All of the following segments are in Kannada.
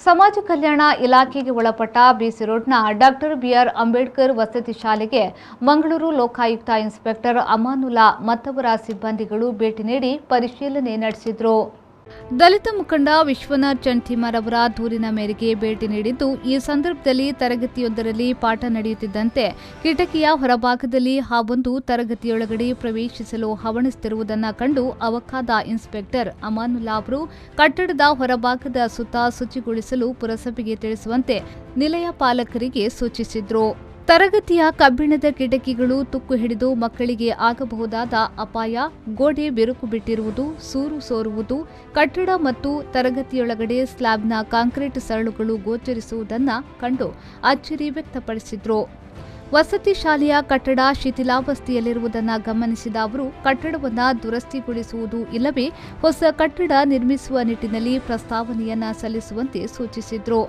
ಸಮಾಜ ಕಲ್ಯಾಣ ಇಲಾಖೆಗೆ ಒಳಪಟ್ಟ ಬಿಸಿ ರೋಡ್ನ ಡಾಕ್ಟರ್ ಬಿಆರ್ ಅಂಬೇಡ್ಕರ್ ವಸತಿ ಶಾಲೆಗೆ ಮಂಗಳೂರು ಲೋಕಾಯುಕ್ತ ಇನ್ಸ್ಪೆಕ್ಟರ್ ಅಮಾನುಲ್ಲಾ ಮತ್ತವರ ಸಿಬ್ಬಂದಿಗಳು ಭೇಟಿ ನೀಡಿ ಪರಿಶೀಲನೆ ನಡೆಸಿದರು. ದಲಿತ ಮುಖಂಡ ವಿಶ್ವನಾಥ್ ಚಂಠಿಮಾರ್ ಅವರ ದೂರಿನ ಮೇರೆಗೆ ಭೇಟಿ ನೀಡಿದ್ದು, ಈ ಸಂದರ್ಭದಲ್ಲಿ ತರಗತಿಯೊಂದರಲ್ಲಿ ಪಾಠ ನಡೆಯುತ್ತಿದ್ದಂತೆ ಕಿಟಕಿಯ ಹೊರಭಾಗದಲ್ಲಿ ಹಾವೊಂದು ತರಗತಿಯೊಳಗಡೆ ಪ್ರವೇಶಿಸಲು ಹವಣಿಸುತ್ತಿರುವುದನ್ನು ಕಂಡು ಅವಾಕ್ಕಾದ ಇನ್ಸ್ಪೆಕ್ಟರ್ ಅಮಾನುಲ್ಲಾ ಅವರು ಕಟ್ಟಡದ ಹೊರಭಾಗದ ಸುತ್ತ ಶುಚಿಗೊಳಿಸಲು ಪುರಸಭೆಗೆ ತಿಳಿಸುವಂತೆ ನಿಲಯ ಪಾಲಕರಿಗೆ ಸೂಚಿಸಿದರು. ತರಗತಿಯ ಕಬ್ಬಿಣದ ಕಿಟಕಿಗಳು ತುಕ್ಕು ಹಿಡಿದು ಮಕ್ಕಳಿಗೆ ಆಗಬಹುದಾದ ಅಪಾಯ, ಗೋಡೆ ಬಿರುಕು ಬಿಟ್ಟಿರುವುದು, ಸೂರು ಸೋರುವುದು, ಕಟ್ಟಡ ಮತ್ತು ತರಗತಿಯೊಳಗಡೆ ಸ್ಲ್ಯಾಬ್ನ ಕಾಂಕ್ರೀಟ್ ಸರಳುಗಳು ಗೋಚರಿಸುವುದನ್ನು ಕಂಡು ಅಚ್ಚರಿ ವ್ಯಕ್ತಪಡಿಸಿದರು. ವಸತಿ ಶಾಲೆಯ ಕಟ್ಟಡ ಶಿಥಿಲಾವಸ್ಥೆಯಲ್ಲಿರುವುದನ್ನು ಗಮನಿಸಿದ ಅವರು ಕಟ್ಟಡವನ್ನು ದುರಸ್ತಿಗೊಳಿಸುವುದು ಇಲ್ಲವೇ ಹೊಸ ಕಟ್ಟಡ ನಿರ್ಮಿಸುವ ನಿಟ್ಟಿನಲ್ಲಿ ಪ್ರಸ್ತಾವನೆಯನ್ನ ಸಲ್ಲಿಸುವಂತೆ ಸೂಚಿಸಿದರು.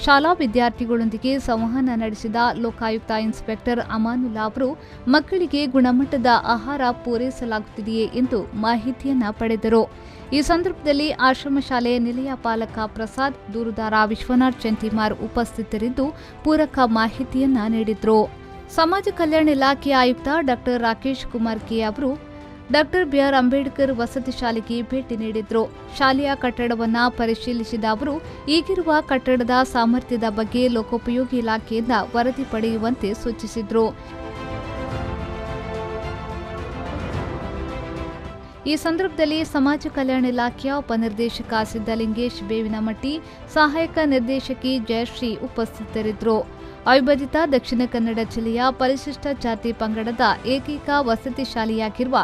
ಶಾಲಾ ವಿದ್ಯಾರ್ಥಿಗಳೊಂದಿಗೆ ಸಂವಹನ ನಡೆಸಿದ ಲೋಕಾಯುಕ್ತ ಇನ್ಸ್ಪೆಕ್ಟರ್ ಅಮಾನುಲ್ಲಾ ಅವರು ಮಕ್ಕಳಿಗೆ ಗುಣಮಟ್ಟದ ಆಹಾರ ಪೂರೈಸಲಾಗುತ್ತಿದೆಯೇ ಎಂದು ಮಾಹಿತಿಯನ್ನ ಪಡೆದರು. ಈ ಸಂದರ್ಭದಲ್ಲಿ ಆಶ್ರಮ ಶಾಲೆಯ ನಿಲಯ ಪಾಲಕ ಪ್ರಸಾದ್, ದೂರುದಾರ ವಿಶ್ವನಾಥ್ ಚಂಠಿಮಾರ್ ಉಪಸ್ಥಿತರಿದ್ದು ಪೂರಕ ಮಾಹಿತಿಯನ್ನ ನೀಡಿದರು. ಸಮಾಜ ಕಲ್ಯಾಣ ಇಲಾಖೆಯ ಆಯುಕ್ತ ಡಾಕ್ಟರ್ ರಾಕೇಶ್ ಕುಮಾರ್ ಕೆ ಅವರು ಡಾಕ್ಟರ್ ಬಿಆರ್ ಅಂಬೇಡ್ಕರ್ ವಸತಿ ಶಾಲೆಗೆ ಭೇಟಿ ನೀಡಿದ್ರು. ಶಾಲೆಯ ಕಟ್ಟಡವನ್ನು ಪರಿಶೀಲಿಸಿದ ಅವರು ಈಗಿರುವ ಕಟ್ಟಡದ ಸಾಮರ್ಥ್ಯದ ಬಗ್ಗೆ ಲೋಕೋಪಯೋಗಿ ಇಲಾಖೆಯಿಂದ ವರದಿ ಪಡೆಯುವಂತೆ ಸೂಚಿಸಿದರು. ಈ ಸಂದರ್ಭದಲ್ಲಿ ಸಮಾಜ ಕಲ್ಯಾಣ ಇಲಾಖೆಯ ಉಪನಿರ್ದೇಶಕ ಸಿದ್ದಲಿಂಗೇಶ್ ಬೇವಿನಮಟ್ಟಿ, ಸಹಾಯಕ ನಿರ್ದೇಶಕಿ ಜಯಶ್ರೀ ಉಪಸ್ಥಿತರಿದ್ದರು. ಅವಿಭಜಿತ ದಕ್ಷಿಣ ಕನ್ನಡ ಜಿಲ್ಲೆಯ ಪರಿಶಿಷ್ಟ ಜಾತಿ ಪಂಗಡದ ಏಕೈಕ ವಸತಿ ಶಾಲೆಯಾಗಿರುವ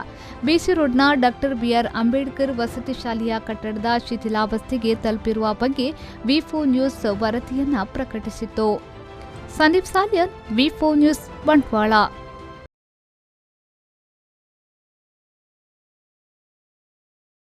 ಬಿಸಿ ರೋಡ್ನ ಡಾಕ್ಟರ್ ಬಿಆರ್ ಅಂಬೇಡ್ಕರ್ ವಸತಿ ಶಾಲೆಯ ಕಟ್ಟಡದ ಶಿಥಿಲಾವಸ್ಥೆಗೆ ತಲುಪಿರುವ ಬಗ್ಗೆ ವಿ4 ನ್ಯೂಸ್ ವರದಿಯನ್ನ ಪ್ರಕಟಿಸಿತ್ತು. ಸಂದೀಪ್ ಸಾಲ್ಯನ್, ವಿ4 ನ್ಯೂಸ್, ಬಂಟ್ವಾಳ.